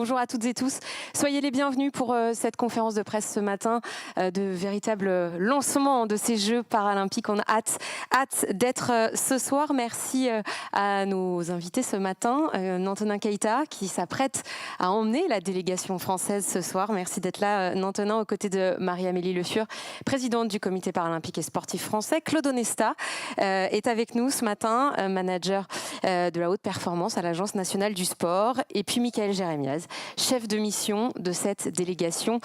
Bonjour à toutes et tous. Soyez les bienvenus pour cette conférence de presse ce matin de véritable lancement de ces Jeux paralympiques. On a hâte d'être ce soir. Merci à nos invités ce matin. Nantenin Keita qui s'apprête à emmener la délégation française ce soir. Merci d'être là, Nantenin, aux côtés de Marie-Amélie Le Fur, présidente du Comité paralympique et sportif français. Claude Onesta est avec nous ce matin, manager de la haute performance à l'Agence nationale du sport. Et puis Michael Jérémiaz, chef de mission de cette délégation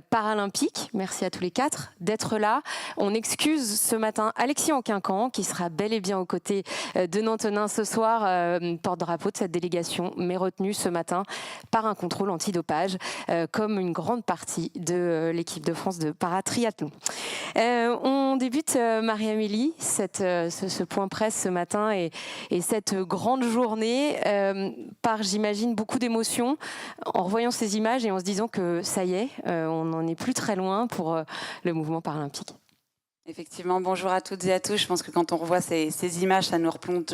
paralympique. Merci à tous les quatre d'être là. On excuse ce matin Alexis Anquincan, qui sera bel et bien aux côtés de Nantenin ce soir, porte-drapeau de cette délégation, mais retenu ce matin par un contrôle antidopage, comme une grande partie de l'équipe de France de paratriathlon. On débute, Marie-Amélie, ce point presse ce matin et cette grande journée par, j'imagine, beaucoup d'émotions en revoyant ces images et en se disant que ça y est, on n'en est plus très loin pour le mouvement paralympique. Effectivement, bonjour à toutes et à tous. Je pense que quand on revoit ces images, ça nous replonge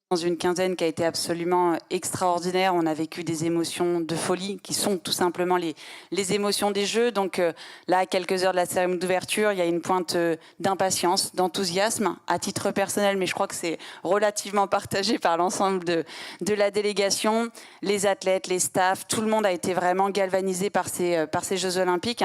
dans une quinzaine qui a été absolument extraordinaire. On a vécu des émotions de folie qui sont tout simplement les émotions des Jeux. Donc là, à quelques heures de la cérémonie d'ouverture, il y a une pointe d'impatience, d'enthousiasme à titre personnel, mais je crois que c'est relativement partagé par l'ensemble de la délégation. Les athlètes, les staffs, tout le monde a été vraiment galvanisé par ces Jeux Olympiques.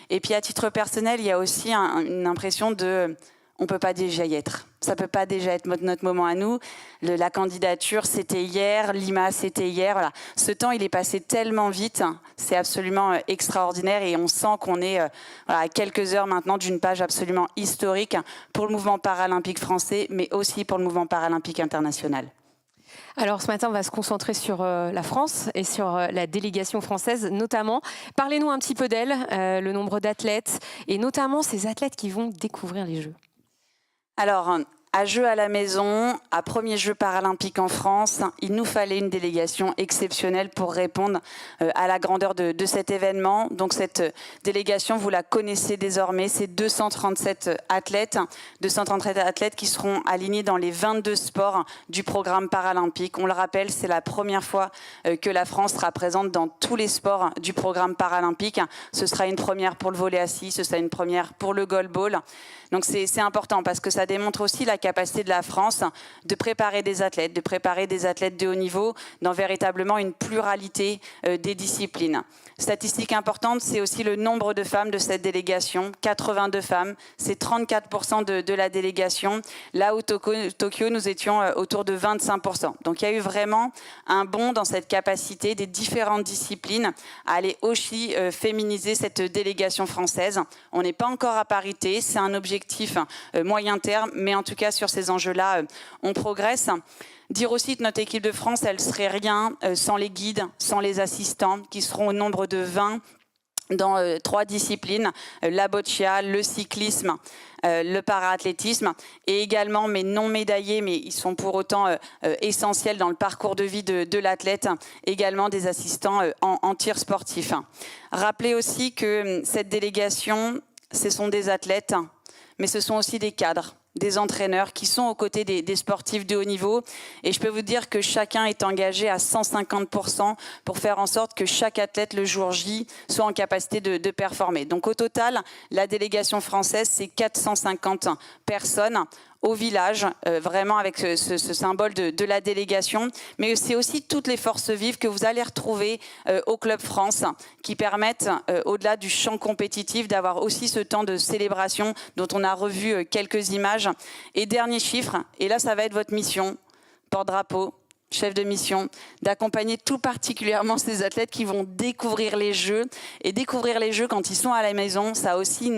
Et puis à titre personnel, il y a aussi une impression de... On ne peut pas déjà y être. Ça ne peut pas déjà être notre moment à nous. La candidature, c'était hier. Lima, c'était hier. Voilà. Ce temps, il est passé tellement vite. C'est absolument extraordinaire. Et on sent qu'on est à quelques heures maintenant d'une page absolument historique pour le mouvement paralympique français, mais aussi pour le mouvement paralympique international. Alors ce matin, on va se concentrer sur la France et sur la délégation française notamment. Parlez-nous un petit peu d'elle, le nombre d'athlètes et notamment ces athlètes qui vont découvrir les Jeux. Alors, à Jeux à la maison, à premier Jeux paralympiques en France, il nous fallait une délégation exceptionnelle pour répondre à la grandeur de cet événement. Donc cette délégation, vous la connaissez désormais, c'est 237 athlètes qui seront alignés dans les 22 sports du programme paralympique. On le rappelle, c'est la première fois que la France sera présente dans tous les sports du programme paralympique. Ce sera une première pour le volley assis, ce sera une première pour le goalball. Donc c'est important parce que ça démontre aussi la capacité de la France de préparer des athlètes de haut niveau dans véritablement une pluralité des disciplines. Statistique importante, c'est aussi le nombre de femmes de cette délégation, 82 femmes, c'est 34% de la délégation, là où Tokyo, nous étions autour de 25%. Donc il y a eu vraiment un bond dans cette capacité des différentes disciplines à aller aussi féminiser cette délégation française. On n'est pas encore à parité, c'est un objectif moyen terme, mais en tout cas sur ces enjeux-là, on progresse. Dire aussi que notre équipe de France, elle serait rien sans les guides, sans les assistants, qui seront au nombre de 20 dans 3 disciplines, la boccia, le cyclisme, le para-athlétisme, et également, mais non médaillés, mais ils sont pour autant essentiels dans le parcours de vie de l'athlète, également des assistants en tir sportif. Rappelez aussi que cette délégation, ce sont des athlètes, mais ce sont aussi des cadres, des entraîneurs qui sont aux côtés des sportifs de haut niveau. Et je peux vous dire que chacun est engagé à 150% pour faire en sorte que chaque athlète, le jour J, soit en capacité de performer. Donc au total, la délégation française, c'est 450 personnes au village, vraiment avec ce symbole de la délégation, mais c'est aussi toutes les forces vives que vous allez retrouver au Club France, qui permettent, au-delà du champ compétitif, d'avoir aussi ce temps de célébration dont on a revu quelques images. Et dernier chiffre, et là ça va être votre mission, porte-drapeau, chef de mission, d'accompagner tout particulièrement ces athlètes qui vont découvrir les Jeux. Et découvrir les Jeux quand ils sont à la maison, ça a aussi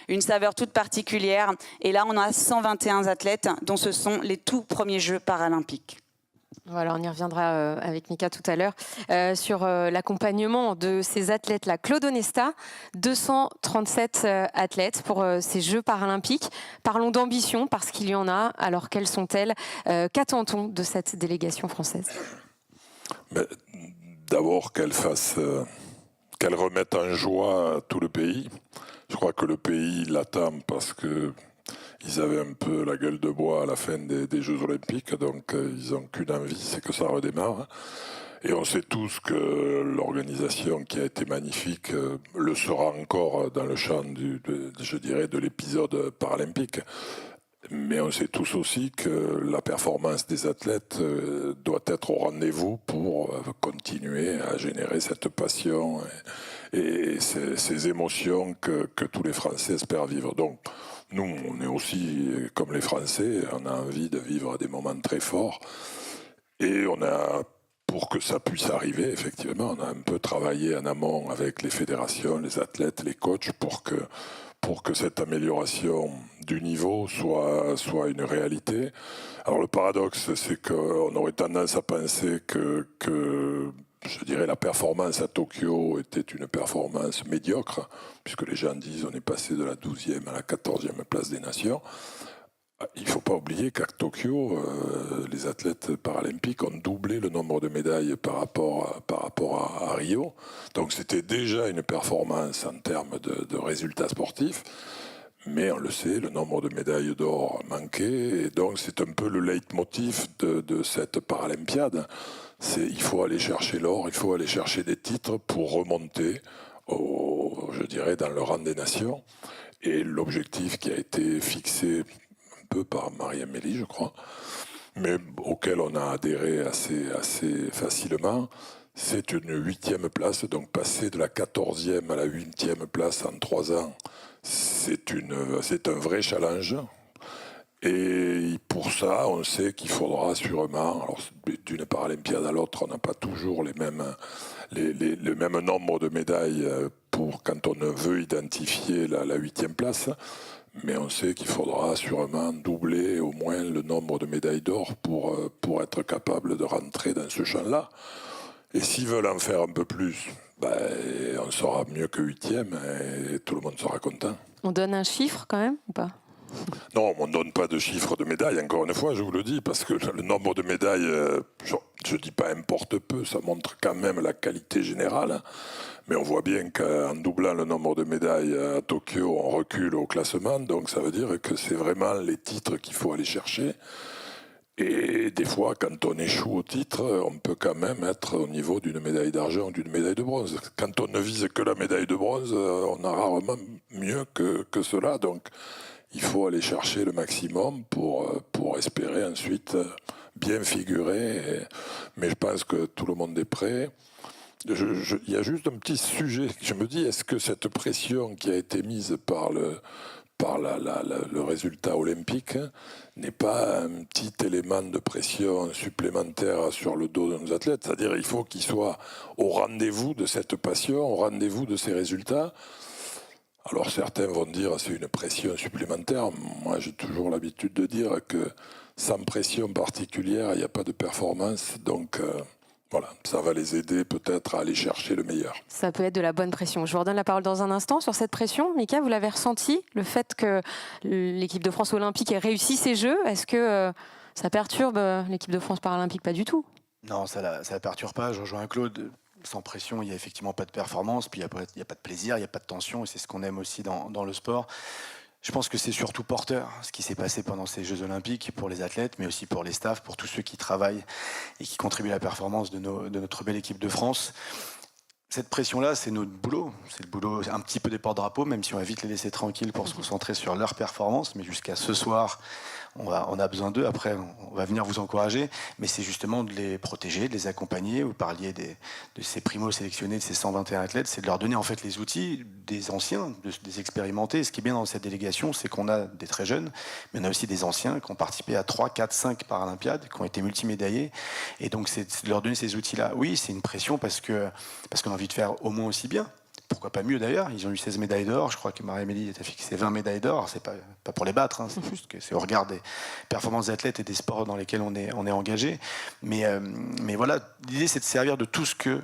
une saveur toute particulière. Et là, on a 121 athlètes, dont ce sont les tout premiers Jeux paralympiques. Voilà, on y reviendra avec Mika tout à l'heure sur l'accompagnement de ces athlètes-là. Claude Onesta, 237 athlètes pour ces Jeux paralympiques. Parlons d'ambition parce qu'il y en a. Alors quelles sont-elles? Qu'attend-on de cette délégation française? D'abord qu'elle remette en joie tout le pays. Je crois que le pays l'attend parce que ils avaient un peu la gueule de bois à la fin des Jeux Olympiques, donc ils n'ont qu'une envie, c'est que ça redémarre. Et on sait tous que l'organisation qui a été magnifique le sera encore dans le champ je dirais, de l'épisode paralympique. Mais on sait tous aussi que la performance des athlètes doit être au rendez-vous pour continuer à générer cette passion et ces émotions que tous les Français espèrent vivre. Donc, nous, on est aussi, comme les Français, on a envie de vivre des moments très forts. Et on a, pour que ça puisse arriver, effectivement, on a un peu travaillé en amont avec les fédérations, les athlètes, les coachs, pour que cette amélioration du niveau soit une réalité. Alors le paradoxe, c'est qu'on aurait tendance à penser que je dirais, la performance à Tokyo était une performance médiocre, puisque les gens disent on est passé de la 12e à la 14e place des nations. Il ne faut pas oublier qu'à Tokyo, les athlètes paralympiques ont doublé le nombre de médailles par rapport à Rio. Donc c'était déjà une performance en termes de résultats sportifs. Mais on le sait, le nombre de médailles d'or manquait. Et donc c'est un peu le leitmotiv de cette Paralympiade. Il faut aller chercher l'or, il faut aller chercher des titres pour remonter, je dirais, dans le rang des nations. Et l'objectif qui a été fixé un peu par Marie-Amélie, je crois, mais auquel on a adhéré assez facilement, c'est une 8e place. Donc passer de la 14e à la 8e place en 3 ans, c'est un vrai challenge. Et pour ça, on sait qu'il faudra sûrement, alors d'une Paralympiade à l'autre, on n'a pas toujours le même nombre de médailles quand on veut identifier la 8e place, mais on sait qu'il faudra sûrement doubler au moins le nombre de médailles d'or pour être capable de rentrer dans ce champ-là. Et s'ils veulent en faire un peu plus, on sera mieux que 8e et tout le monde sera content. On donne un chiffre quand même ou pas ? Non, on ne donne pas de chiffre de médailles, encore une fois, je vous le dis, parce que le nombre de médailles, je ne dis pas importe peu, ça montre quand même la qualité générale, mais on voit bien qu'en doublant le nombre de médailles à Tokyo, on recule au classement, donc ça veut dire que c'est vraiment les titres qu'il faut aller chercher. Et des fois, quand on échoue au titre, on peut quand même être au niveau d'une médaille d'argent ou d'une médaille de bronze. Quand on ne vise que la médaille de bronze, on a rarement mieux que cela, donc il faut aller chercher le maximum pour espérer ensuite bien figurer. Mais je pense que tout le monde est prêt. Il y a juste un petit sujet. Je me dis, est-ce que cette pression qui a été mise par le résultat olympique n'est pas un petit élément de pression supplémentaire sur le dos de nos athlètes? C'est-à-dire il faut qu'ils soient au rendez-vous de cette passion, au rendez-vous de ces résultats. Alors certains vont dire c'est une pression supplémentaire. Moi j'ai toujours l'habitude de dire que sans pression particulière il n'y a pas de performance. Donc voilà, ça va les aider peut-être à aller chercher le meilleur. Ça peut être de la bonne pression. Je vous redonne la parole dans un instant sur cette pression. Mika, vous l'avez ressenti, le fait que l'équipe de France olympique ait réussi ses Jeux? Est-ce que ça perturbe l'équipe de France paralympique? Pas du tout. Non, ça la perturbe pas. Je rejoins Claude. Sans pression, il n'y a effectivement pas de performance, puis il n'y a pas de plaisir, il n'y a pas de tension, et c'est ce qu'on aime aussi dans le sport. Je pense que c'est surtout porteur, ce qui s'est passé pendant ces Jeux Olympiques, pour les athlètes, mais aussi pour les staffs, pour tous ceux qui travaillent et qui contribuent à la performance de notre belle équipe de France. Cette pression-là, c'est notre boulot. C'est le boulot un petit peu des porte-drapeaux, même si on va vite les laisser tranquilles pour se concentrer sur leur performance. Mais jusqu'à ce soir, on a besoin d'eux. Après, on va venir vous encourager. Mais c'est justement de les protéger, de les accompagner. Vous parliez de ces primo-sélectionnés, de ces 121 athlètes. C'est de leur donner en fait les outils des anciens, des expérimentés. Ce qui est bien dans cette délégation, c'est qu'on a des très jeunes, mais on a aussi des anciens qui ont participé à 3, 4, 5 Paralympiades, qui ont été multimédaillés. Et donc, c'est de leur donner ces outils-là. Oui, c'est une pression parce qu'on a envie de faire au moins aussi bien. Pourquoi pas mieux d'ailleurs? Ils ont eu 16 médailles d'or. Je crois que Marie-Amélie a fixé 20 médailles d'or. C'est pas pour les battre, hein. C'est juste que c'est au regard des performances des athlètes et des sports dans lesquels on est engagé. Mais voilà, l'idée c'est de servir de tout ce que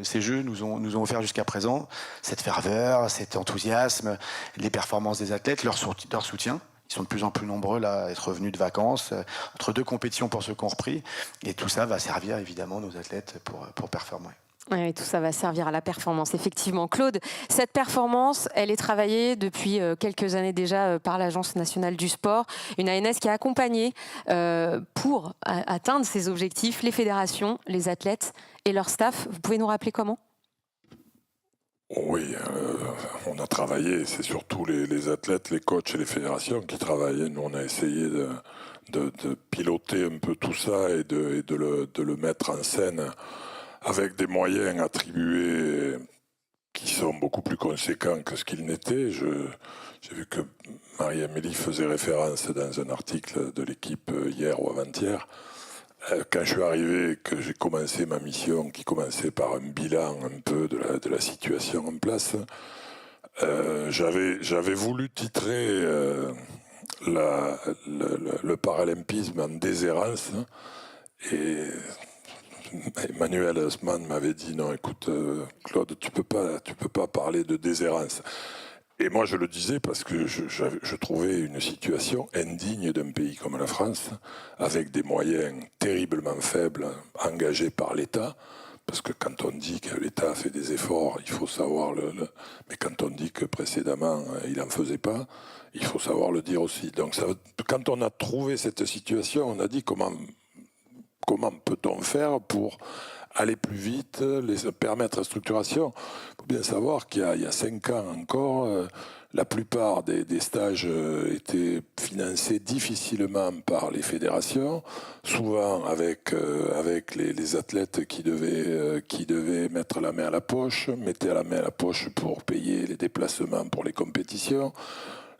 ces Jeux nous ont offert jusqu'à présent. Cette ferveur, cet enthousiasme, les performances des athlètes, leur soutien. Ils sont de plus en plus nombreux là, à être revenus de vacances, entre 2 compétitions pour ceux qui ont repris. Et tout ça va servir évidemment nos athlètes pour performer. Oui, tout ça va servir à la performance, effectivement. Claude, cette performance, elle est travaillée depuis quelques années déjà par l'Agence nationale du sport, une ANS qui a accompagné pour atteindre ces objectifs les fédérations, les athlètes et leur staff. Vous pouvez nous rappeler comment ? Oui, on a travaillé, c'est surtout les athlètes, les coachs et les fédérations qui travaillaient. Nous, on a essayé de piloter un peu tout ça et de le mettre en scène avec des moyens attribués qui sont beaucoup plus conséquents que ce qu'ils n'étaient. J'ai vu que Marie-Amélie faisait référence dans un article de l'équipe hier ou avant-hier. Quand je suis arrivé et que j'ai commencé ma mission, qui commençait par un bilan un peu de la situation en place, j'avais voulu titrer le paralympisme en déshérence. Et Emmanuel Haussmann m'avait dit non, écoute, Claude, tu peux pas parler de déshérence. Et moi, je le disais parce que je trouvais une situation indigne d'un pays comme la France, avec des moyens terriblement faibles engagés par l'État. Parce que quand on dit que l'État fait des efforts, il faut savoir mais quand on dit que précédemment, il n'en faisait pas, il faut savoir le dire aussi. Donc, quand on a trouvé cette situation, on a dit comment peut-on faire pour aller plus vite, permettre la structuration. Il faut bien savoir qu'il y a 5 ans encore, la plupart des stages étaient financés difficilement par les fédérations, souvent avec les athlètes qui devaient mettre la main à la poche, mettaient la main à la poche pour payer les déplacements pour les compétitions.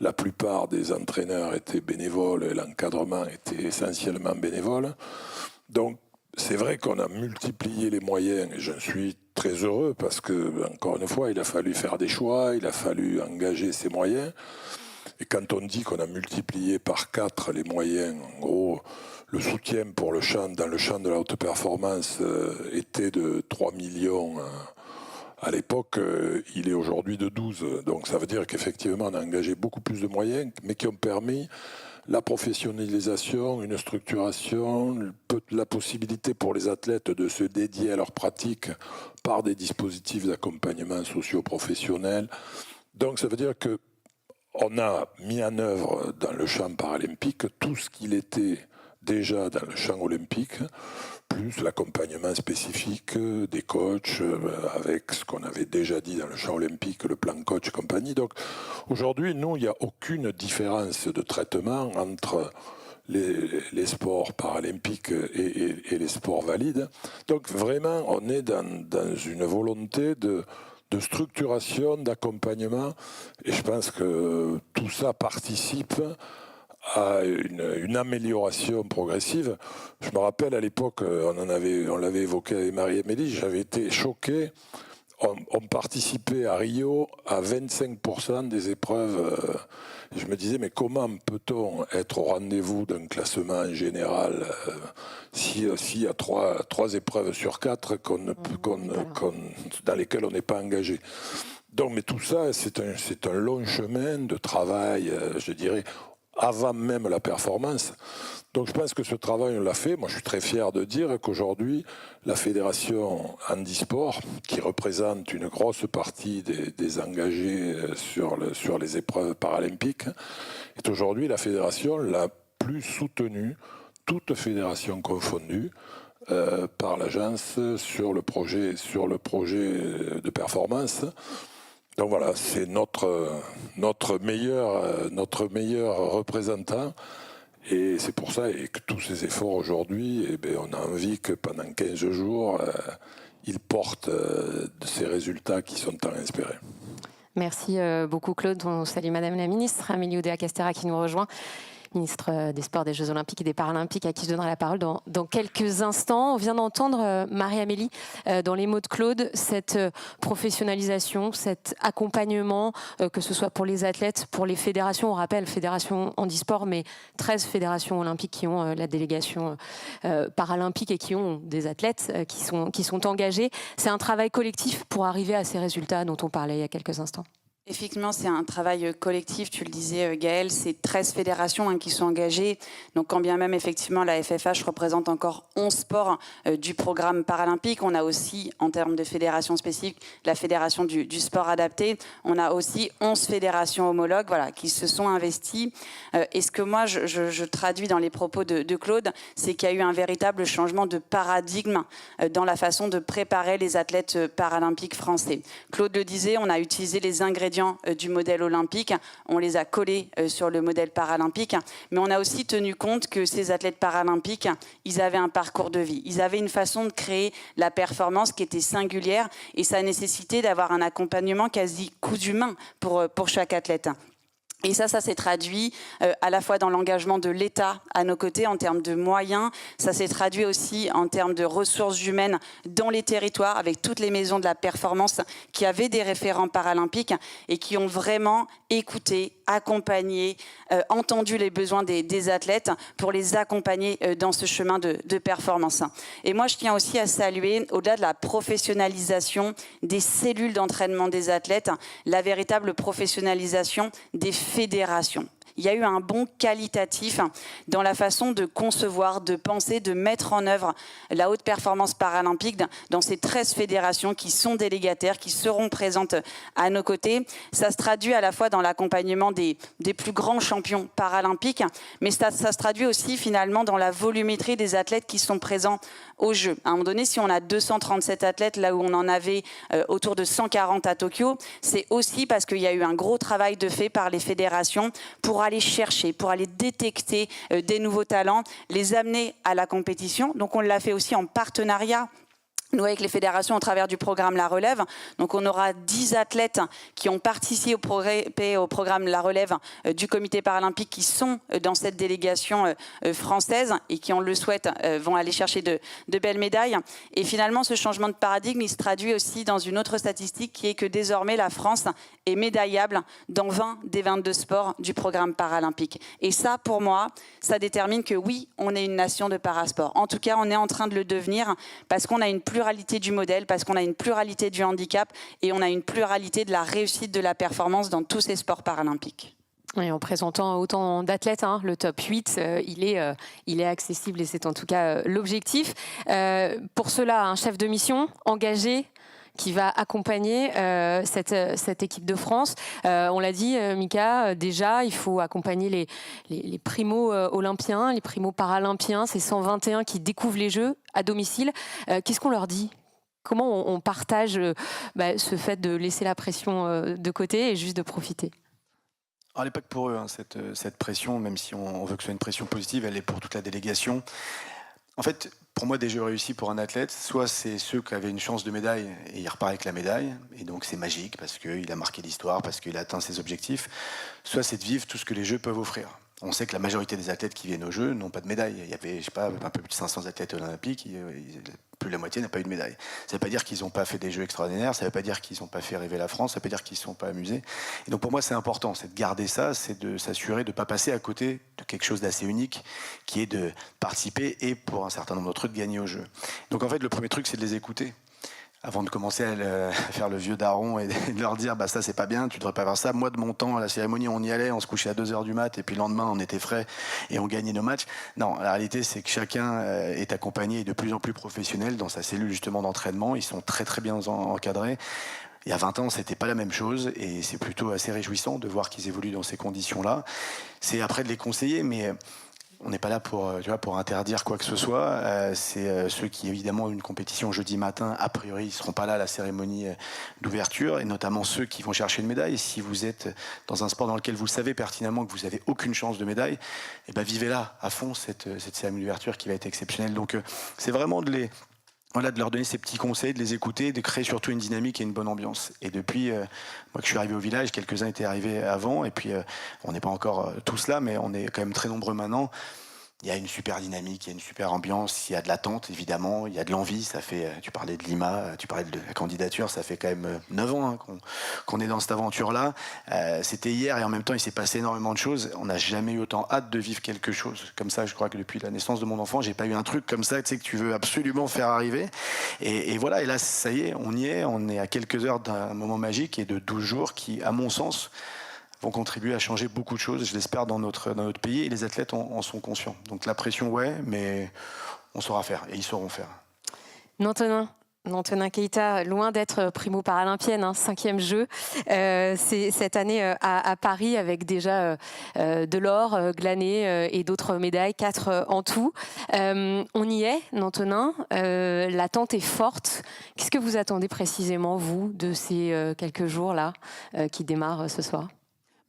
La plupart des entraîneurs étaient bénévoles et l'encadrement était essentiellement bénévole. Donc, c'est vrai qu'on a multiplié les moyens et je suis très heureux parce que, encore une fois, il a fallu faire des choix, il a fallu engager ces moyens. Et quand on dit qu'on a multiplié par 4 les moyens, en gros, le soutien pour dans le champ de la haute performance était de 3 millions. À l'époque, il est aujourd'hui de 12. Donc ça veut dire qu'effectivement, on a engagé beaucoup plus de moyens, mais qui ont permis la professionnalisation, une structuration, la possibilité pour les athlètes de se dédier à leur pratique par des dispositifs d'accompagnement socio-professionnel. Donc ça veut dire que on a mis en œuvre dans le champ paralympique tout ce qu'il était déjà dans le champ olympique, plus l'accompagnement spécifique des coachs avec ce qu'on avait déjà dit dans le champ olympique, le plan coach et compagnie. Donc aujourd'hui, nous, il n'y a aucune différence de traitement entre les sports paralympiques et les sports valides. Donc vraiment, on est dans une volonté de structuration, d'accompagnement, et je pense que tout ça participe à une amélioration progressive. Je me rappelle à l'époque, on l'avait évoqué avec Marie-Amélie, j'avais été choqué. On participait à Rio à 25% des épreuves. Je me disais, mais comment peut-on être au rendez-vous d'un classement général s'il y a trois épreuves sur 4 dans lesquelles on n'est pas engagé? Donc, mais tout ça, c'est un long chemin de travail, je dirais, avant même la performance. Donc je pense que ce travail, on l'a fait. Moi, je suis très fier de dire qu'aujourd'hui, la fédération handisport, qui représente une grosse partie des engagés sur les épreuves paralympiques, est aujourd'hui la fédération la plus soutenue, toute fédération confondue, par l'agence sur le projet de performance. Donc voilà, c'est notre meilleur représentant. Et c'est pour ça que tous ces efforts aujourd'hui, on a envie que pendant 15 jours, ils portent ces résultats qui sont tant espérés. Merci beaucoup Claude. On salue Madame la Ministre, Amélie Oudéa-Castéra qui nous rejoint, ministre des Sports, des Jeux Olympiques et des Paralympiques, à qui je donnerai la parole dans quelques instants. On vient d'entendre Marie-Amélie, dans les mots de Claude, cette professionnalisation, cet accompagnement, que ce soit pour les athlètes, pour les fédérations. On rappelle, fédération handisport, mais 13 fédérations olympiques qui ont la délégation paralympique et qui ont des athlètes qui sont engagés. C'est un travail collectif pour arriver à ces résultats dont on parlait il y a quelques instants. Effectivement, c'est un travail collectif, tu le disais Gaëlle, c'est 13 fédérations qui sont engagées. Donc quand bien même effectivement la FFH représente encore 11 sports du programme paralympique, on a aussi en termes de fédérations spécifiques la fédération du sport adapté, on a aussi 11 fédérations homologues qui se sont investies. Et ce que moi je traduis dans les propos de Claude, c'est qu'il y a eu un véritable changement de paradigme dans la façon de préparer les athlètes paralympiques français. Claude le disait, on a utilisé les ingrédients du modèle olympique, on les a collés sur le modèle paralympique, mais on a aussi tenu compte que ces athlètes paralympiques, ils avaient un parcours de vie, ils avaient une façon de créer la performance qui était singulière et ça nécessitait d'avoir un accompagnement quasi cousu main pour chaque athlète. Et ça s'est traduit à la fois dans l'engagement de l'État à nos côtés en termes de moyens, ça s'est traduit aussi en termes de ressources humaines dans les territoires avec toutes les maisons de la performance qui avaient des référents paralympiques et qui ont vraiment écouté, accompagné, entendu les besoins des athlètes pour les accompagner dans ce chemin de performance. Et moi, je tiens aussi à saluer, au-delà de la professionnalisation des cellules d'entraînement des athlètes, la véritable professionnalisation des fédérations. Il y a eu un bond qualitatif dans la façon de concevoir, de penser, de mettre en œuvre la haute performance paralympique dans ces 13 fédérations qui sont délégataires, qui seront présentes à nos côtés. Ça se traduit à la fois dans l'accompagnement des plus grands champions paralympiques, mais ça se traduit aussi finalement dans la volumétrie des athlètes qui sont présents aux Jeux. À un moment donné, si on a 237 athlètes là où on en avait autour de 140 à Tokyo, c'est aussi parce qu'il y a eu un gros travail de fait par les fédérations pour aller chercher, pour aller détecter des nouveaux talents, les amener à la compétition. Donc on l'a fait aussi en partenariat. Nous, avec les fédérations, au travers du programme La Relève, donc on aura 10 athlètes qui ont participé au programme La Relève du comité paralympique qui sont dans cette délégation française et qui, on le souhaite, vont aller chercher de belles médailles. Et finalement, ce changement de paradigme, il se traduit aussi dans une autre statistique qui est que désormais, la France est médaillable dans 20 des 22 sports du programme paralympique. Et ça, pour moi, ça détermine que oui, on est une nation de parasport. En tout cas, on est en train de le devenir parce qu'on a une pluralité du modèle, parce qu'on a une pluralité du handicap et on a une pluralité de la réussite de la performance dans tous ces sports paralympiques. Et en présentant autant d'athlètes, le top 8, il est accessible et c'est en tout cas l'objectif. Pour cela, un chef de mission engagé qui va accompagner cette équipe de France. On l'a dit, Mika, déjà, il faut accompagner les primo-olympiens, les primo-paralympiens, ces 121 qui découvrent les Jeux à domicile. Qu'est-ce qu'on leur dit ? Comment on partage ce fait de laisser la pression de côté et juste de profiter ? Alors, elle n'est pas que pour eux, cette pression, même si on veut que ce soit une pression positive, elle est pour toute la délégation. En fait, pour moi, des Jeux réussis pour un athlète, soit c'est ceux qui avaient une chance de médaille et il repart avec la médaille, et donc c'est magique parce qu'il a marqué l'histoire, parce qu'il a atteint ses objectifs, soit c'est de vivre tout ce que les Jeux peuvent offrir. On sait que la majorité des athlètes qui viennent aux Jeux n'ont pas de médaille. Il y avait, un peu plus de 500 athlètes olympiques, plus de la moitié n'a pas eu de médaille. Ça ne veut pas dire qu'ils n'ont pas fait des Jeux extraordinaires, ça ne veut pas dire qu'ils n'ont pas fait rêver la France, ça ne veut pas dire qu'ils ne sont pas amusés. Et donc pour moi, c'est important, c'est de garder ça, c'est de s'assurer de ne pas passer à côté de quelque chose d'assez unique, qui est de participer et pour un certain nombre d'entre eux de gagner aux Jeux. Donc en fait, le premier truc, c'est de les écouter. Avant de commencer à faire le vieux daron et de leur dire ça c'est pas bien, tu devrais pas faire ça. Moi de mon temps à la cérémonie on y allait, on se couchait à 2h du mat et puis le lendemain on était frais et on gagnait nos matchs. Non, la réalité c'est que chacun est accompagné et de plus en plus professionnel dans sa cellule justement d'entraînement. Ils sont très très bien encadrés. Il y a 20 ans, c'était pas la même chose et c'est plutôt assez réjouissant de voir qu'ils évoluent dans ces conditions-là. C'est après de les conseiller, mais on n'est pas là pour interdire quoi que ce soit. C'est ceux qui, évidemment, ont une compétition jeudi matin, a priori, ils ne seront pas là à la cérémonie d'ouverture, et notamment ceux qui vont chercher une médaille. Si vous êtes dans un sport dans lequel vous savez pertinemment que vous n'avez aucune chance de médaille, vivez-la à fond, cette cérémonie d'ouverture qui va être exceptionnelle. Donc, c'est vraiment de leur donner ces petits conseils, de les écouter, de créer surtout une dynamique et une bonne ambiance. Et depuis, moi que je suis arrivé au village, quelques-uns étaient arrivés avant, et puis on n'est pas encore tous là, mais on est quand même très nombreux maintenant. il y a une super dynamique, il y a une super ambiance, il y a de l'attente évidemment, il y a de l'envie. Ça fait, tu parlais de Lima, tu parlais de la candidature, ça fait quand même 9 ans hein, qu'on est dans cette aventure-là. C'était hier et en même temps il s'est passé énormément de choses. On n'a jamais eu autant hâte de vivre quelque chose comme ça. Je crois que depuis la naissance de mon enfant, j'ai pas eu un truc comme ça, tu sais, que tu veux absolument faire arriver. Et voilà, et là ça y est, on est à quelques heures d'un moment magique et de 12 jours qui, à mon sens, vont contribuer à changer beaucoup de choses, je l'espère, dans notre pays, et les athlètes en sont conscients. Donc la pression, ouais, mais on saura faire, et ils sauront faire. Nantonin Keita, loin d'être primo-paralympienne, 5e jeu, c'est cette année à Paris avec déjà de l'or glané et d'autres médailles, 4 en tout. On y est, Nantonin, l'attente est forte. Qu'est-ce que vous attendez précisément, vous, de ces quelques jours-là qui démarrent ce soir ?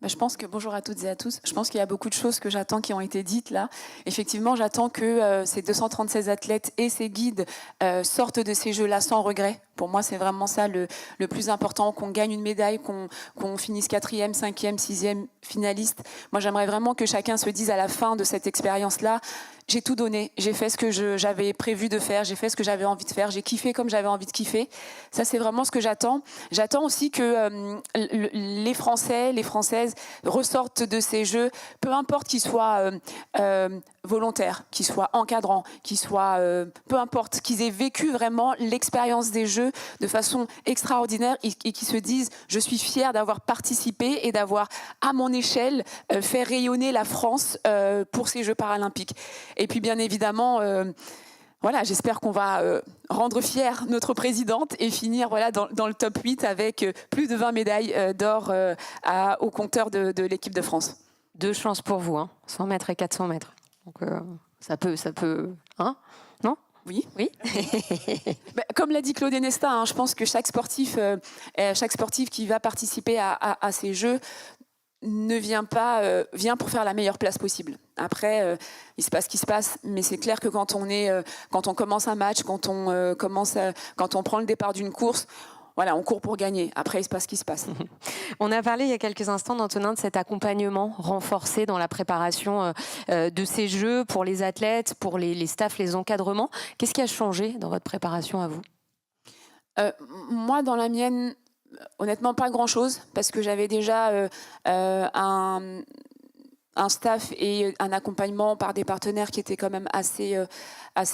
Je pense que, bonjour à toutes et à tous, je pense qu'il y a beaucoup de choses que j'attends qui ont été dites là. Effectivement, j'attends que ces 236 athlètes et ces guides sortent de ces jeux-là sans regret. Pour moi, c'est vraiment ça le plus important, qu'on gagne une médaille, qu'on finisse 4e, 5e, 6e finaliste. Moi, j'aimerais vraiment que chacun se dise à la fin de cette expérience-là, j'ai tout donné, j'ai fait ce que j'avais prévu de faire, j'ai fait ce que j'avais envie de faire, j'ai kiffé comme j'avais envie de kiffer. Ça, c'est vraiment ce que j'attends. J'attends aussi que les Français, les Françaises ressortent de ces jeux, peu importe qu'ils soient volontaires, qu'ils soient encadrants, qu'ils soient, peu importe, qu'ils aient vécu vraiment l'expérience des jeux de façon extraordinaire et qu'ils se disent « je suis fier d'avoir participé et d'avoir, à mon échelle, fait rayonner la France pour ces Jeux paralympiques ». Et puis bien évidemment, voilà, j'espère qu'on va rendre fière notre présidente et finir voilà, dans le top 8 avec plus de 20 médailles d'or au compteur de l'équipe de France. 2 chances pour vous, 100 mètres et 400 mètres. Donc ça peut, hein ? Non ? Oui. Oui. Comme l'a dit Claude Nesta, je pense que chaque sportif qui va participer à ces Jeux vient pour faire la meilleure place possible. Après, il se passe ce qui se passe, mais c'est clair que quand on commence un match, quand on prend le départ d'une course, voilà, on court pour gagner. Après, il se passe ce qui se passe. On a parlé il y a quelques instants, Nantonin, de cet accompagnement renforcé dans la préparation de ces Jeux pour les athlètes, pour les staffs, les encadrements. Qu'est-ce qui a changé dans votre préparation à vous ? Moi, dans la mienne, honnêtement, pas grand-chose, parce que j'avais déjà un staff et un accompagnement par des partenaires qui étaient quand même assez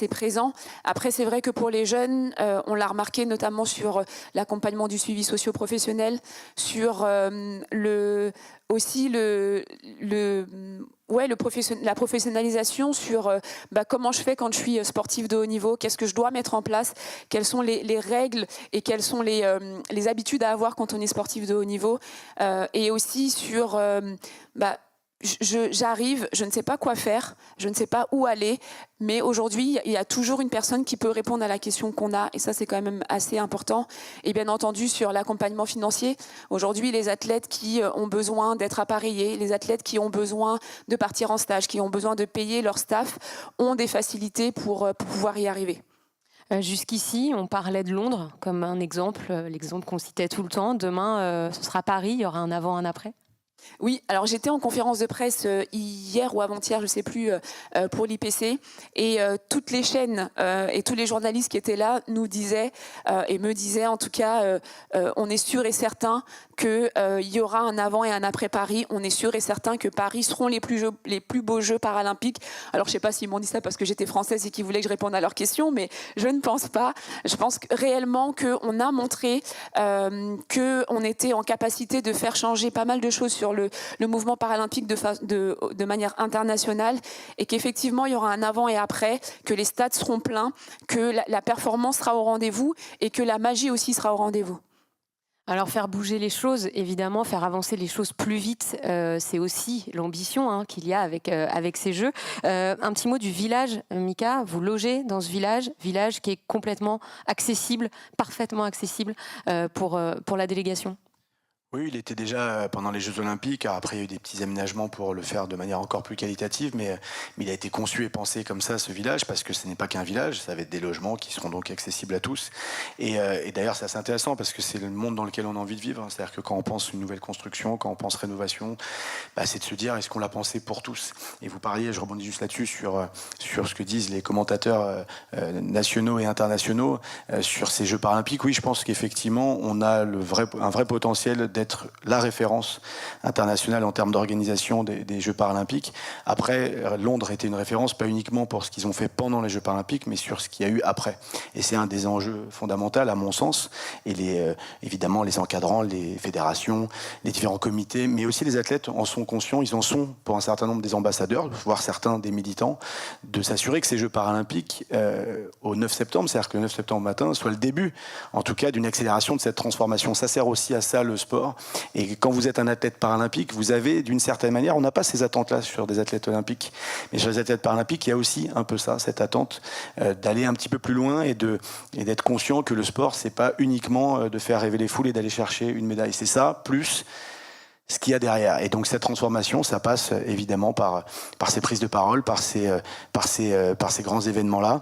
présents. Après, c'est vrai que pour les jeunes, on l'a remarqué notamment sur l'accompagnement du suivi socio-professionnel, sur la professionnalisation sur comment je fais quand je suis sportif de haut niveau, qu'est-ce que je dois mettre en place, quelles sont les règles et quelles sont les habitudes à avoir quand on est sportif de haut niveau, et aussi sur j'arrive, je ne sais pas quoi faire, je ne sais pas où aller, mais aujourd'hui, il y a toujours une personne qui peut répondre à la question qu'on a, et ça, c'est quand même assez important. Et bien entendu, sur l'accompagnement financier, aujourd'hui, les athlètes qui ont besoin d'être appareillés, les athlètes qui ont besoin de partir en stage, qui ont besoin de payer leur staff, ont des facilités pour pouvoir y arriver. Jusqu'ici, on parlait de Londres comme un exemple, l'exemple qu'on citait tout le temps. Demain, ce sera Paris, il y aura un avant, un après ? Oui, alors j'étais en conférence de presse hier ou avant-hier, je ne sais plus, pour l'IPC, et toutes les chaînes et tous les journalistes qui étaient là nous disaient, et me disaient en tout cas, on est sûr et certain qu'il y aura un avant et un après Paris, on est sûr et certain que Paris seront les plus beaux Jeux paralympiques. Alors je ne sais pas s'ils m'ont dit ça parce que j'étais française et qu'ils voulaient que je réponde à leurs questions, mais je ne pense pas. Je pense réellement qu'on a montré qu'on était en capacité de faire changer pas mal de choses sur le mouvement paralympique de manière internationale, et qu'effectivement il y aura un avant et après, que les stades seront pleins, que la performance sera au rendez-vous et que la magie aussi sera au rendez-vous. Alors faire bouger les choses, évidemment, faire avancer les choses plus vite, c'est aussi l'ambition qu'il y a avec ces Jeux. Un petit mot du village, Mika, vous logez dans ce village qui est complètement accessible, parfaitement accessible pour la délégation. Oui, il était déjà pendant les Jeux Olympiques. Après, il y a eu des petits aménagements pour le faire de manière encore plus qualitative, mais il a été conçu et pensé comme ça, ce village, parce que ce n'est pas qu'un village, ça va être des logements qui seront donc accessibles à tous. Et d'ailleurs, c'est assez intéressant parce que c'est le monde dans lequel on a envie de vivre. C'est-à-dire que quand on pense une nouvelle construction, quand on pense rénovation, c'est de se dire, est-ce qu'on l'a pensé pour tous? Et vous parliez, je rebondis juste là-dessus, sur ce que disent les commentateurs nationaux et internationaux sur ces Jeux paralympiques. Oui, je pense qu'effectivement, on a un vrai potentiel d'être la référence internationale en termes d'organisation des Jeux paralympiques. Après, Londres était une référence, pas uniquement pour ce qu'ils ont fait pendant les Jeux paralympiques, mais sur ce qu'il y a eu après. Et c'est un des enjeux fondamentaux, à mon sens. Et évidemment, les encadrants, les fédérations, les différents comités, mais aussi les athlètes en sont conscients. Ils en sont, pour un certain nombre, des ambassadeurs, voire certains des militants, de s'assurer que ces Jeux paralympiques, au 9 septembre, c'est-à-dire que le 9 septembre matin, soit le début, en tout cas, d'une accélération de cette transformation. Ça sert aussi à ça, le sport. Et quand vous êtes un athlète paralympique, vous avez, d'une certaine manière, on n'a pas ces attentes-là sur des athlètes olympiques, mais sur les athlètes paralympiques, il y a aussi un peu ça, cette attente d'aller un petit peu plus loin et d'être conscient que le sport, c'est pas uniquement de faire rêver les foules et d'aller chercher une médaille. C'est ça, plus ce qu'il y a derrière. Et donc cette transformation, ça passe évidemment par ces prises de parole, par ces grands événements-là.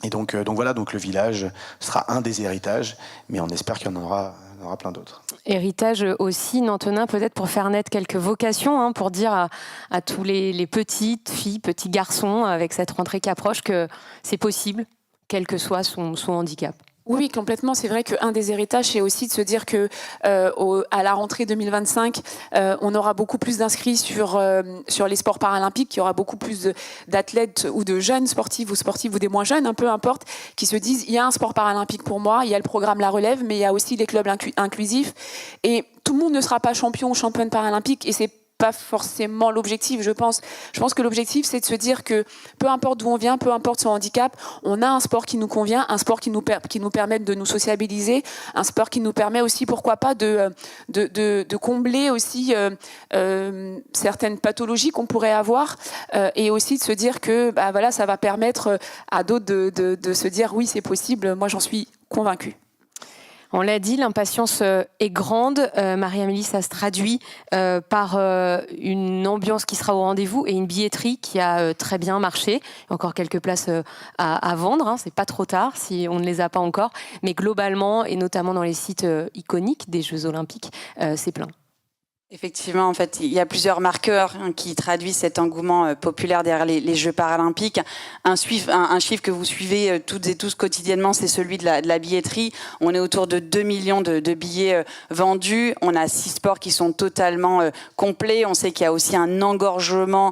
Et donc voilà, donc le village sera un des héritages, mais on espère qu'il y en aura plein d'autres. Héritage aussi, Antonin, peut-être pour faire naître quelques vocations, pour dire à tous les petites filles, petits garçons, avec cette rentrée qui approche, que c'est possible, quel que soit son handicap. Oui, complètement. C'est vrai qu'un des héritages, c'est aussi de se dire que à la rentrée 2025, on aura beaucoup plus d'inscrits sur les sports paralympiques. Il y aura beaucoup plus d'athlètes ou de jeunes sportifs ou des moins jeunes, peu importe, qui se disent il y a un sport paralympique pour moi, il y a le programme La Relève, mais il y a aussi les clubs inclusifs. Et tout le monde ne sera pas champion ou championne paralympique, et c'est pas forcément l'objectif, je pense. Je pense que l'objectif, c'est de se dire que peu importe d'où on vient, peu importe son handicap, on a un sport qui nous convient, un sport qui nous permet de nous sociabiliser, un sport qui nous permet aussi, pourquoi pas, de combler aussi certaines pathologies qu'on pourrait avoir, et aussi de se dire que voilà, ça va permettre à d'autres de se dire oui, c'est possible, moi j'en suis convaincue. On l'a dit, l'impatience est grande. Marie-Amélie, ça se traduit par une ambiance qui sera au rendez-vous et une billetterie qui a très bien marché. Il y a encore quelques places à vendre, c'est pas trop tard si on ne les a pas encore. Mais globalement, et notamment dans les sites iconiques des Jeux Olympiques, c'est plein. Effectivement, en fait, il y a plusieurs marqueurs qui traduisent cet engouement populaire derrière les Jeux paralympiques. Un chiffre que vous suivez toutes et tous quotidiennement, c'est celui de la billetterie. On est autour de 2 millions de billets vendus. On a 6 sports qui sont totalement complets. On sait qu'il y a aussi un engorgement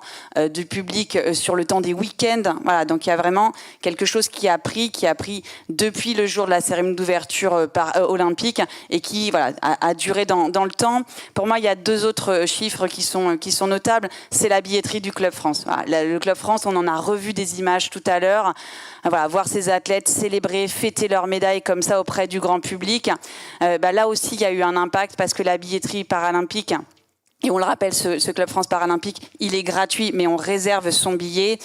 du public sur le temps des week-ends. Voilà, donc il y a vraiment quelque chose qui a pris depuis le jour de la cérémonie d'ouverture olympique et qui a duré dans le temps. Pour moi, il y a 2 autres chiffres qui sont notables, c'est la billetterie du Club France. Voilà, le Club France, on en a revu des images tout à l'heure. Voilà, voir ces athlètes célébrer, fêter leurs médailles comme ça auprès du grand public. Là aussi, il y a eu un impact parce que la billetterie paralympique, et on le rappelle, ce Club France Paralympique, il est gratuit, mais on réserve son billet.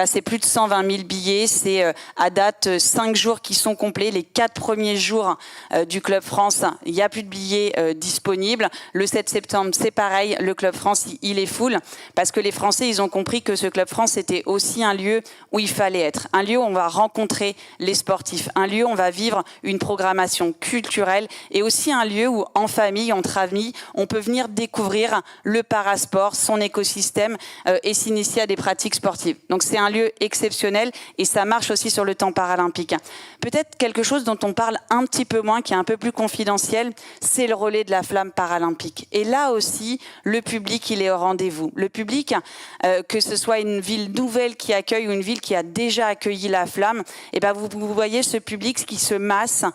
C'est plus de 120 000 billets. C'est à date 5 jours qui sont complets. Les 4 premiers jours du Club France, il n'y a plus de billets disponibles. Le 7 septembre, c'est pareil. Le Club France, il est full. Parce que les Français, ils ont compris que ce Club France, c'était aussi un lieu où il fallait être. Un lieu où on va rencontrer les sportifs. Un lieu où on va vivre une programmation culturelle. Et aussi un lieu où, en famille, entre amis, on peut venir découvrir le parasport, son écosystème et s'initier à des pratiques sportives. Donc c'est un lieu exceptionnel et ça marche aussi sur le temps paralympique. Peut-être quelque chose dont on parle un petit peu moins, qui est un peu plus confidentiel, c'est le relais de la flamme paralympique. Et là aussi, le public, il est au rendez-vous. Le public, que ce soit une ville nouvelle qui accueille ou une ville qui a déjà accueilli la flamme, vous voyez ce public qui se masse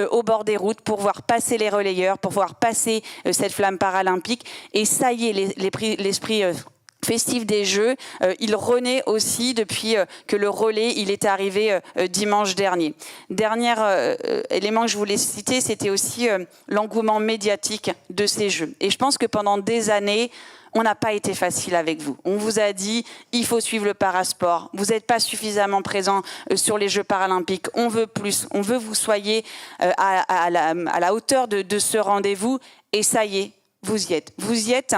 au bord des routes pour voir passer les relayeurs, pour voir passer cette flamme paralympique. Et ça y est, l'esprit festif des Jeux, il renaît aussi depuis que le relais il est arrivé dimanche dernier. Dernier élément que je voulais citer, c'était aussi l'engouement médiatique de ces Jeux. Et je pense que pendant des années, on n'a pas été facile avec vous. On vous a dit, il faut suivre le parasport. Vous n'êtes pas suffisamment présent sur les Jeux paralympiques. On veut plus. On veut que vous soyez à la hauteur de ce rendez-vous. Et ça y est, vous y êtes. Vous y êtes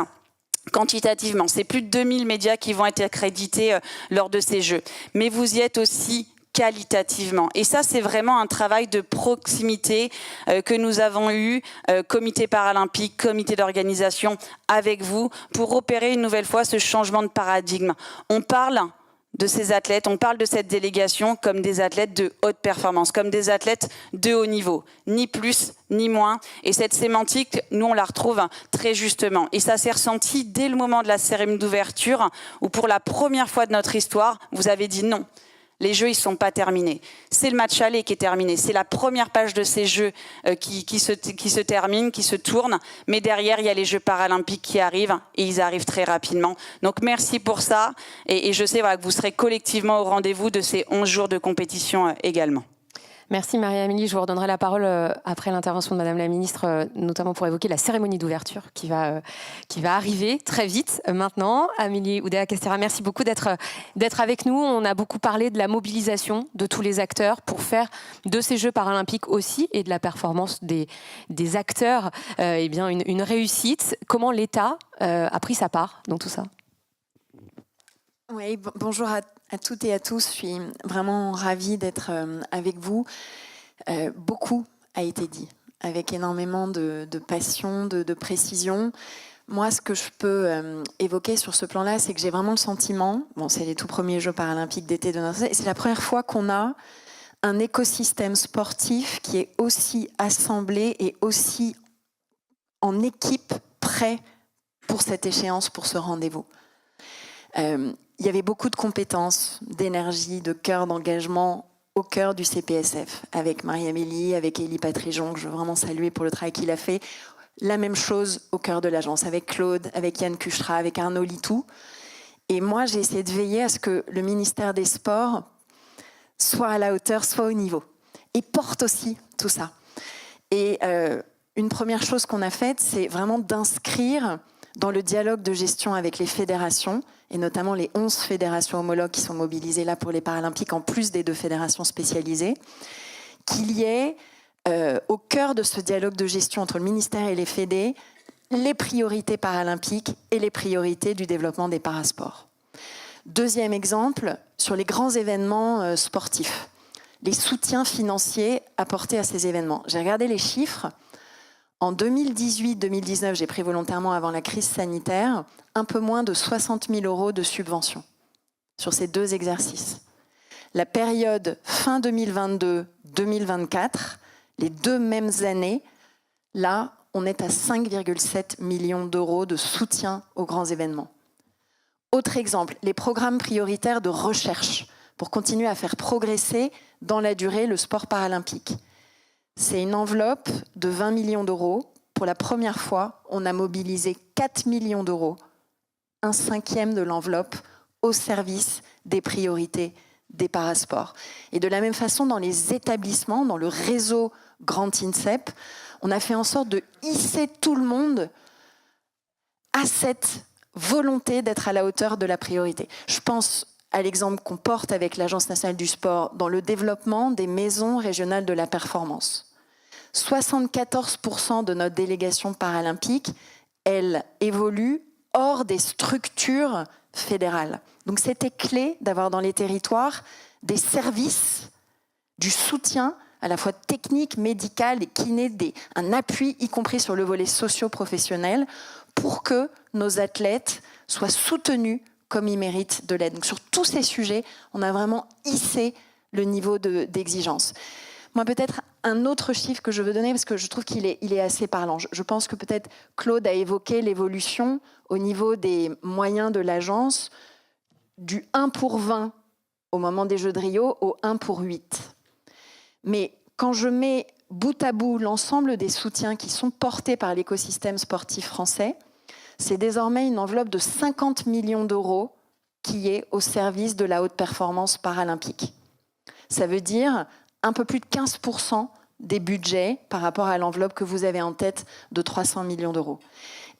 quantitativement. C'est plus de 2000 médias qui vont être accrédités lors de ces Jeux. Mais vous y êtes aussi qualitativement. Et ça, c'est vraiment un travail de proximité que nous avons eu, comité paralympique, comité d'organisation, avec vous, pour opérer une nouvelle fois ce changement de paradigme. On parle de ces athlètes, on parle de cette délégation comme des athlètes de haute performance, comme des athlètes de haut niveau, ni plus ni moins. Et cette sémantique, nous, on la retrouve très justement. Et ça s'est ressenti dès le moment de la cérémonie d'ouverture, où pour la première fois de notre histoire, vous avez dit non. Les Jeux, ils ne sont pas terminés. C'est le match aller qui est terminé. C'est la première page de ces Jeux qui se termine, qui se tourne. Mais derrière, il y a les Jeux paralympiques qui arrivent et ils arrivent très rapidement. Donc merci pour ça. Et je sais que vous serez collectivement au rendez-vous de ces 11 jours de compétition également. Merci Marie-Amélie. Je vous redonnerai la parole après l'intervention de Madame la Ministre, notamment pour évoquer la cérémonie d'ouverture qui va arriver très vite maintenant. Amélie Oudéa-Castéra, merci beaucoup d'être avec nous. On a beaucoup parlé de la mobilisation de tous les acteurs pour faire de ces Jeux paralympiques aussi et de la performance des acteurs une réussite. Comment l'État a pris sa part dans tout ça ? Oui, bonjour à toutes et à tous. Je suis vraiment ravie d'être avec vous. Beaucoup a été dit, avec énormément de passion, de précision. Moi, ce que je peux évoquer sur ce plan-là, c'est que j'ai vraiment le sentiment, c'est les tout premiers Jeux paralympiques d'été de notre et c'est la première fois qu'on a un écosystème sportif qui est aussi assemblé et aussi en équipe prêt pour cette échéance, pour ce rendez-vous. Il y avait beaucoup de compétences, d'énergie, de cœur, d'engagement au cœur du CPSF, avec Marie-Amélie, avec Élie Patrijon, que je veux vraiment saluer pour le travail qu'il a fait. La même chose au cœur de l'agence, avec Claude, avec Yann Cuchera, avec Arnaud Litou. Et moi, j'ai essayé de veiller à ce que le ministère des Sports soit à la hauteur, soit au niveau. Et porte aussi tout ça. Et une première chose qu'on a faite, c'est vraiment d'inscrire dans le dialogue de gestion avec les fédérations, et notamment les 11 fédérations homologues qui sont mobilisées là pour les Paralympiques, en plus des 2 fédérations spécialisées, qu'il y ait au cœur de ce dialogue de gestion entre le ministère et les fédés, les priorités paralympiques et les priorités du développement des parasports. Deuxième exemple, sur les grands événements sportifs, les soutiens financiers apportés à ces événements. J'ai regardé les chiffres. En 2018-2019, j'ai pris volontairement avant la crise sanitaire, un peu moins de 60 000 € de subventions sur ces 2 exercices. La période fin 2022-2024, les 2 mêmes années, là, on est à 5,7 millions d'euros de soutien aux grands événements. Autre exemple, les programmes prioritaires de recherche pour continuer à faire progresser dans la durée le sport paralympique. C'est une enveloppe de 20 millions d'euros. Pour la première fois, on a mobilisé 4 millions d'euros, un 5e de l'enveloppe, au service des priorités des parasports. Et de la même façon, dans les établissements, dans le réseau Grand INSEP, on a fait en sorte de hisser tout le monde à cette volonté d'être à la hauteur de la priorité. Je pense à l'exemple qu'on porte avec l'Agence nationale du sport dans le développement des maisons régionales de la performance. 74% de notre délégation paralympique, elle évolue hors des structures fédérales. Donc c'était clé d'avoir dans les territoires des services, du soutien à la fois technique, médical et kiné, un appui, y compris sur le volet socio-professionnel, pour que nos athlètes soient soutenus comme ils méritent de l'aide. Donc sur tous ces sujets, on a vraiment hissé le niveau d'exigence. Moi, peut-être un autre chiffre que je veux donner, parce que je trouve qu'il est assez parlant. Je pense que peut-être Claude a évoqué l'évolution au niveau des moyens de l'agence du 1 pour 20 au moment des Jeux de Rio au 1 pour 8. Mais quand je mets bout à bout l'ensemble des soutiens qui sont portés par l'écosystème sportif français, c'est désormais une enveloppe de 50 millions d'euros qui est au service de la haute performance paralympique. Ça veut dire un peu plus de 15% des budgets par rapport à l'enveloppe que vous avez en tête de 300 millions d'euros.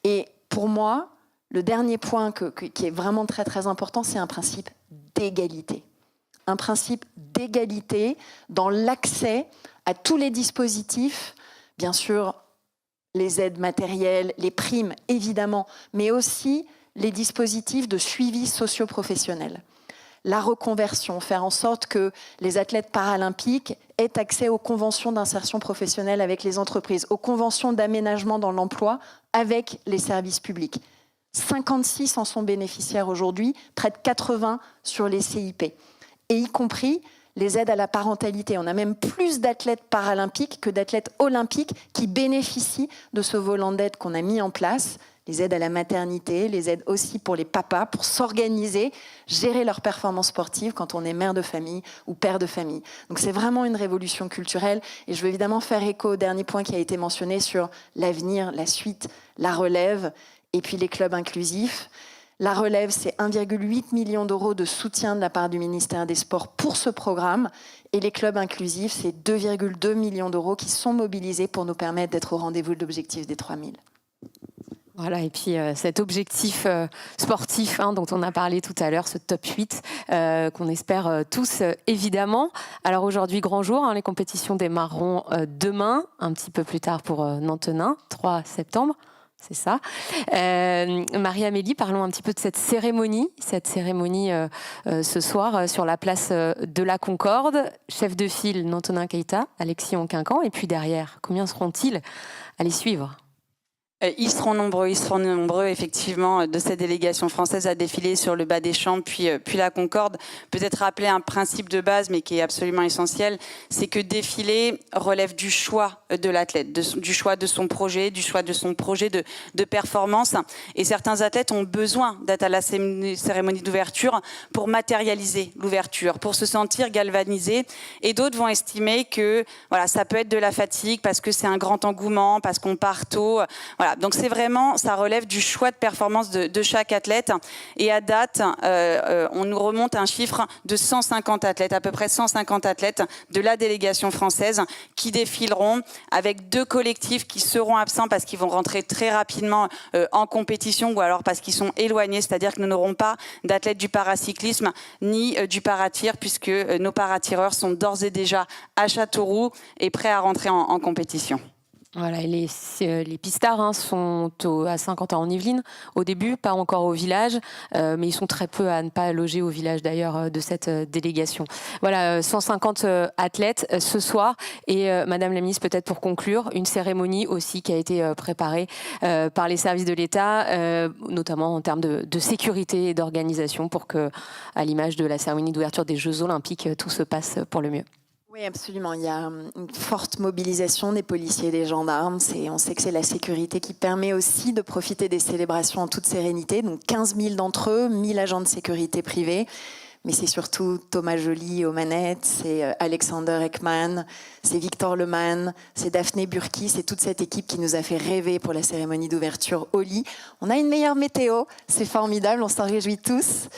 Et pour moi, le dernier point qui est vraiment très très important, c'est un principe d'égalité. Un principe d'égalité dans l'accès à tous les dispositifs, bien sûr les aides matérielles, les primes, évidemment, mais aussi les dispositifs de suivi socio-professionnel. La reconversion, faire en sorte que les athlètes paralympiques aient accès aux conventions d'insertion professionnelle avec les entreprises, aux conventions d'aménagement dans l'emploi avec les services publics. 56 en sont bénéficiaires aujourd'hui, près de 80 sur les CIP, et y compris les aides à la parentalité. On a même plus d'athlètes paralympiques que d'athlètes olympiques qui bénéficient de ce volant d'aide qu'on a mis en place. Les aides à la maternité, les aides aussi pour les papas, pour s'organiser, gérer leurs performances sportives quand on est mère de famille ou père de famille. Donc c'est vraiment une révolution culturelle. Et je veux évidemment faire écho au dernier point qui a été mentionné sur l'avenir, la suite, la relève et puis les clubs inclusifs. La relève, c'est 1,8 million d'euros de soutien de la part du ministère des Sports pour ce programme. Et les clubs inclusifs, c'est 2,2 millions d'euros qui sont mobilisés pour nous permettre d'être au rendez-vous de l'objectif des 3000. Voilà, et puis cet objectif sportif dont on a parlé tout à l'heure, ce top 8, qu'on espère tous évidemment. Alors aujourd'hui, grand jour, les compétitions démarreront demain, un petit peu plus tard pour Nantenin, 3 septembre. C'est ça. Marie-Amélie, parlons un petit peu de cette cérémonie ce soir sur la place de la Concorde. Chef de file, Nantenin Keita, Alexis Onquincan. Et puis derrière, combien seront-ils à les suivre ? Ils seront nombreux, effectivement, de cette délégation française à défiler sur le bas des champs, puis la Concorde. Peut-être rappeler un principe de base, mais qui est absolument essentiel, c'est que défiler relève du choix de l'athlète, du choix de son projet, de performance. Et certains athlètes ont besoin d'être à la cérémonie d'ouverture pour matérialiser l'ouverture, pour se sentir galvanisés. Et d'autres vont estimer que voilà, ça peut être de la fatigue parce que c'est un grand engouement, parce qu'on part tôt. Voilà. Donc c'est vraiment, ça relève du choix de performance de chaque athlète. Et à date, on nous remonte un chiffre de 150 athlètes, à peu près 150 athlètes de la délégation française qui défileront avec 2 collectifs qui seront absents parce qu'ils vont rentrer très rapidement en compétition ou alors parce qu'ils sont éloignés, c'est-à-dire que nous n'aurons pas d'athlètes du paracyclisme ni du paratir puisque nos paratireurs sont d'ores et déjà à Châteauroux et prêts à rentrer en compétition. Voilà, les pistards sont à Saint-Quentin-en-Yvelines au début, pas encore au village, mais ils sont très peu à ne pas loger au village d'ailleurs de cette délégation. Voilà, 150 athlètes ce soir et Madame la Ministre, peut-être pour conclure, une cérémonie aussi qui a été préparée par les services de l'État, notamment en termes de sécurité et d'organisation pour que, à l'image de la cérémonie d'ouverture des Jeux Olympiques, tout se passe pour le mieux. Oui, absolument. Il y a une forte mobilisation des policiers et des gendarmes. On sait que c'est la sécurité qui permet aussi de profiter des célébrations en toute sérénité. Donc 15 000 d'entre eux, 1000 agents de sécurité privés. Mais c'est surtout Thomas Joly aux manettes, c'est Alexander Ekman, c'est Victor Lemann, c'est Daphné Burki, c'est toute cette équipe qui nous a fait rêver pour la cérémonie d'ouverture au lit. On a une meilleure météo, c'est formidable, on s'en réjouit tous.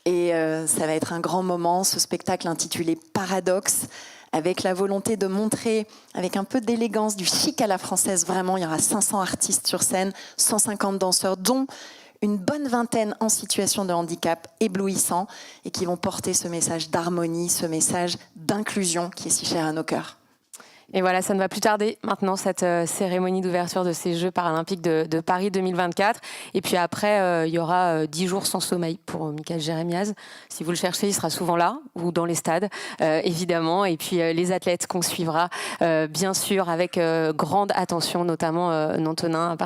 Et ça va être un grand moment, ce spectacle intitulé Paradoxe, avec la volonté de montrer, avec un peu d'élégance, du chic à la française, vraiment, il y aura 500 artistes sur scène, 150 danseurs, dont une bonne vingtaine en situation de handicap éblouissant, et qui vont porter ce message d'harmonie, ce message d'inclusion qui est si cher à nos cœurs. Et voilà, ça ne va plus tarder maintenant, cette cérémonie d'ouverture de ces Jeux paralympiques de Paris 2024. Et puis après, il y aura 10 jours sans sommeil pour Michael Jérémiaz. Si vous le cherchez, il sera souvent là, ou dans les stades, évidemment. Et puis les athlètes qu'on suivra, bien sûr, avec grande attention, notamment Nantenin,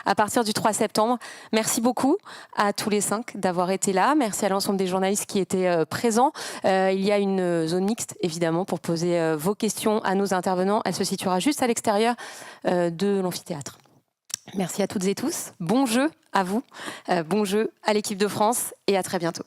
à partir du 3 septembre. Merci beaucoup à tous les 5 d'avoir été là. Merci à l'ensemble des journalistes qui étaient présents. Il y a une zone mixte, évidemment, pour poser vos questions à nos intervenants. Elle se situera juste à l'extérieur de l'amphithéâtre. Merci à toutes et tous. Bon jeu à vous, bon jeu à l'équipe de France et à très bientôt.